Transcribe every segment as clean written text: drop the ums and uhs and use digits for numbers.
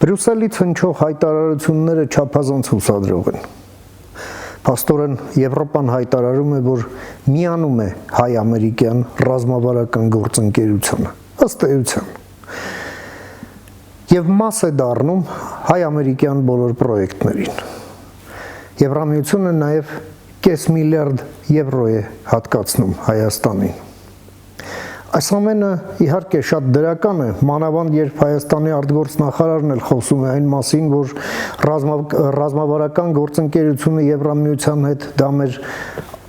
Բրյուսելից հնչող հայտարարությունները չափազանց հուսադրող են։ Փաստորեն Եվրոպան հայտարարում է, որ միանում է հայ-ամերիկյան ռազմավարական գործընկերությանը, ըստ էության, եւ մաս է դառնում հայ-ամերիկյան բոլոր պրոյեկտներին։ Եվրամիությունը նաեւ կես միլիարդ եվրո է հատկացնում Հայաստանին։ Այս ամենը իհարկե շատ դրական է, մանավանդ երբ Հայաստանի արտգործնախարարն էլ խոսում է այն մասին, որ ռազմավարական գործընկերությունը Եվրամիության հետ դա մեր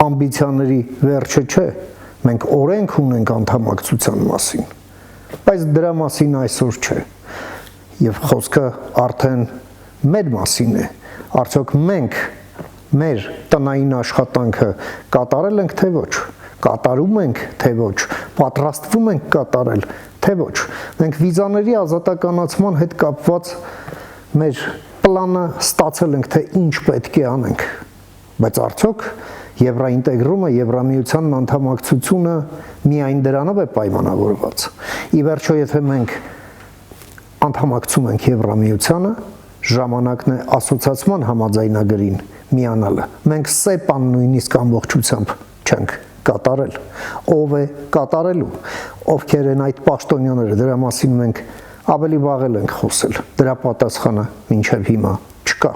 ամբիցիաների վերջը չէ, մենք օրենք ունենք անդամակցության մասին, բայց դրա մասին այսօր չէ, եւ խոսքը արդեն մեր մասին է, արդյոք մենք մեր տնային աշխատանքը կատարել ենք թե ոչ, կատարում ենք թե ոչ, պատրաստվում ենք կատարել թե ոչ, մենք վիզաների ազատականացման հետ կապված մեր պլանը ստացել ենք, թե ինչ պետք է անենք, բայց արդյոք եվրոինտեգրումը, Եվրամիությանն անդամակցությունը միայն դրանով է պայմանավորված, ի վերջո եթե մենք անդամակցում ենք Եվրամիությանը, ժամանակն է ասոցիացման համաձայնագրին միանալը, մենք սեպան նույնիսկ ամբողջությամբ չենք կատարել, ով է կատարելու, ովքեր են այդ պաշտոնյաները, դրա մասին մենք ավելի վաղ ենք խոսել, դրա պատասխանը մինչև հիմա չկա։